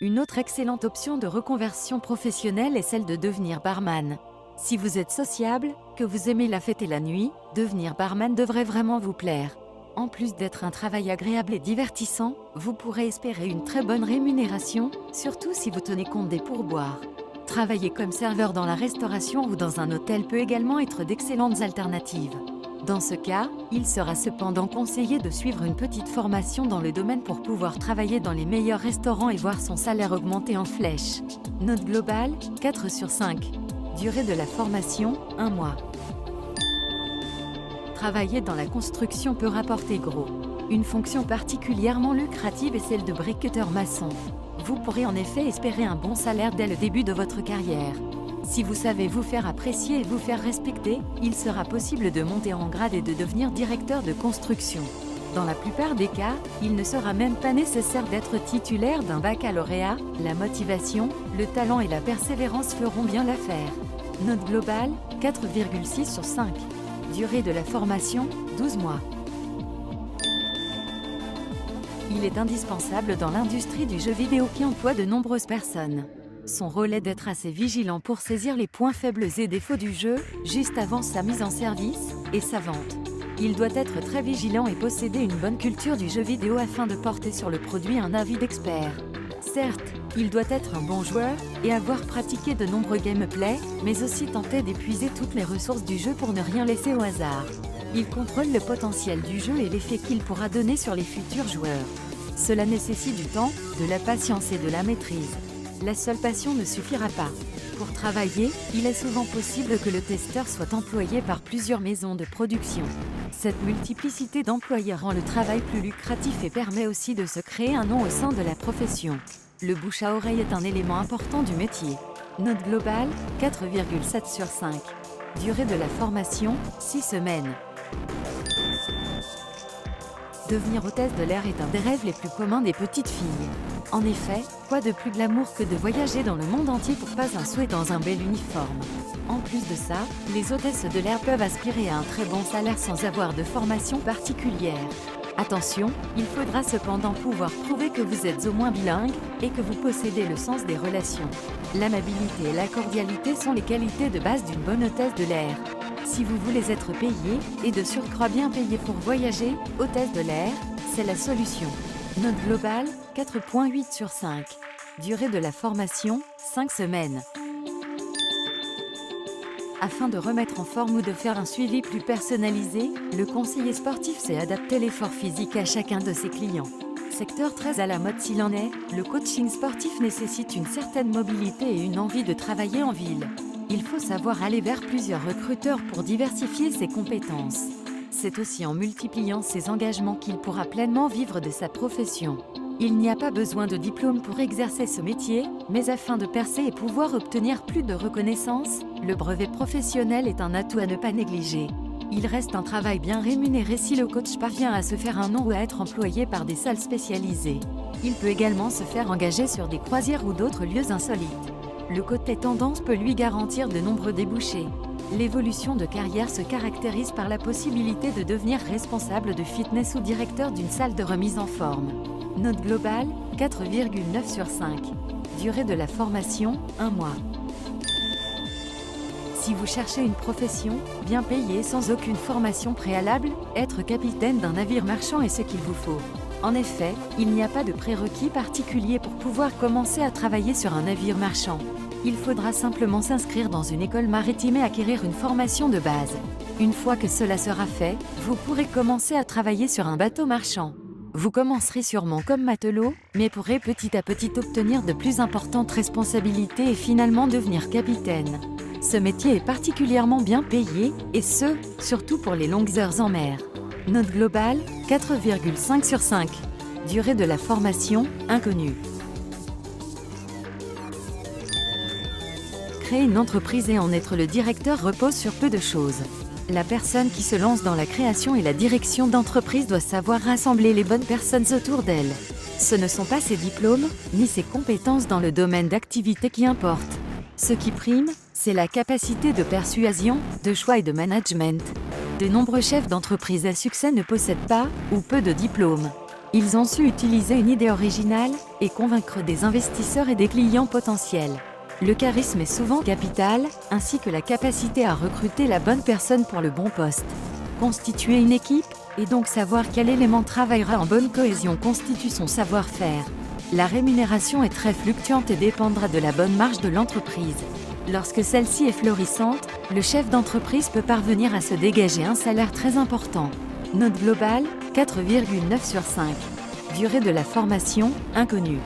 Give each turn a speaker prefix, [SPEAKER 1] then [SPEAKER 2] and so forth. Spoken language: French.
[SPEAKER 1] Une autre excellente option de reconversion professionnelle est celle de devenir barman. Si vous êtes sociable, que vous aimez la fête et la nuit, devenir barman devrait vraiment vous plaire. En plus d'être un travail agréable et divertissant, vous pourrez espérer une très bonne rémunération, surtout si vous tenez compte des pourboires. Travailler comme serveur dans la restauration ou dans un hôtel peut également être d'excellentes alternatives. Dans ce cas, il sera cependant conseillé de suivre une petite formation dans le domaine pour pouvoir travailler dans les meilleurs restaurants et voir son salaire augmenter en flèche. Note globale, 4 sur 5. Durée de la formation, 1 mois. Travailler dans la construction peut rapporter gros. Une fonction particulièrement lucrative est celle de briqueteur maçon. Vous pourrez en effet espérer un bon salaire dès le début de votre carrière. Si vous savez vous faire apprécier et vous faire respecter, il sera possible de monter en grade et de devenir directeur de construction. Dans la plupart des cas, il ne sera même pas nécessaire d'être titulaire d'un baccalauréat, la motivation, le talent et la persévérance feront bien l'affaire. Note globale, 4,6 sur 5. Durée de la formation, 12 mois. Il est indispensable dans l'industrie du jeu vidéo qui emploie de nombreuses personnes. Son rôle est d'être assez vigilant pour saisir les points faibles et défauts du jeu, juste avant sa mise en service et sa vente. Il doit être très vigilant et posséder une bonne culture du jeu vidéo afin de porter sur le produit un avis d'expert. Certes, il doit être un bon joueur et avoir pratiqué de nombreux gameplays, mais aussi tenter d'épuiser toutes les ressources du jeu pour ne rien laisser au hasard. Il contrôle le potentiel du jeu et l'effet qu'il pourra donner sur les futurs joueurs. Cela nécessite du temps, de la patience et de la maîtrise. La seule passion ne suffira pas. Pour travailler, il est souvent possible que le testeur soit employé par plusieurs maisons de production. Cette multiplicité d'employés rend le travail plus lucratif et permet aussi de se créer un nom au sein de la profession. Le bouche à oreille est un élément important du métier. Note globale, 4,7 sur 5. Durée de la formation, 6 semaines. Devenir hôtesse de l'air est un des rêves les plus communs des petites filles. En effet, quoi de plus glamour que de voyager dans le monde entier pour pas un souhait dans un bel uniforme. En plus de ça, les hôtesses de l'air peuvent aspirer à un très bon salaire sans avoir de formation particulière. Attention, il faudra cependant pouvoir prouver que vous êtes au moins bilingue et que vous possédez le sens des relations. L'amabilité et la cordialité sont les qualités de base d'une bonne hôtesse de l'air. Si vous voulez être payé, et de surcroît bien payé pour voyager, hôtesse de l'air, c'est la solution. Note globale, 4,8 sur 5. Durée de la formation, 5 semaines. Afin de remettre en forme ou de faire un suivi plus personnalisé, le conseiller sportif sait adapter l'effort physique à chacun de ses clients. Secteur très à la mode s'il en est, le coaching sportif nécessite une certaine mobilité et une envie de travailler en ville. Il faut savoir aller vers plusieurs recruteurs pour diversifier ses compétences. C'est aussi en multipliant ses engagements qu'il pourra pleinement vivre de sa profession. Il n'y a pas besoin de diplôme pour exercer ce métier, mais afin de percer et pouvoir obtenir plus de reconnaissance, le brevet professionnel est un atout à ne pas négliger. Il reste un travail bien rémunéré si le coach parvient à se faire un nom ou à être employé par des salles spécialisées. Il peut également se faire engager sur des croisières ou d'autres lieux insolites. Le côté tendance peut lui garantir de nombreux débouchés. L'évolution de carrière se caractérise par la possibilité de devenir responsable de fitness ou directeur d'une salle de remise en forme. Note globale, 4,9 sur 5. Durée de la formation, 1 mois. Si vous cherchez une profession, bien payée sans aucune formation préalable, être capitaine d'un navire marchand est ce qu'il vous faut. En effet, il n'y a pas de prérequis particulier pour pouvoir commencer à travailler sur un navire marchand. Il faudra simplement s'inscrire dans une école maritime et acquérir une formation de base. Une fois que cela sera fait, vous pourrez commencer à travailler sur un bateau marchand. Vous commencerez sûrement comme matelot, mais pourrez petit à petit obtenir de plus importantes responsabilités et finalement devenir capitaine. Ce métier est particulièrement bien payé, et ce, surtout pour les longues heures en mer. Note globale, 4,5 sur 5. Durée de la formation, inconnue. Créer une entreprise et en être le directeur repose sur peu de choses. La personne qui se lance dans la création et la direction d'entreprise doit savoir rassembler les bonnes personnes autour d'elle. Ce ne sont pas ses diplômes, ni ses compétences dans le domaine d'activité qui importent. Ce qui prime, c'est la capacité de persuasion, de choix et de management. De nombreux chefs d'entreprise à succès ne possèdent pas, ou peu de diplômes. Ils ont su utiliser une idée originale et convaincre des investisseurs et des clients potentiels. Le charisme est souvent capital, ainsi que la capacité à recruter la bonne personne pour le bon poste. Constituer une équipe, et donc savoir quel élément travaillera en bonne cohésion constitue son savoir-faire. La rémunération est très fluctuante et dépendra de la bonne marge de l'entreprise. Lorsque celle-ci est florissante, le chef d'entreprise peut parvenir à se dégager un salaire très important. Note globale, 4,9 sur 5. Durée de la formation, inconnue.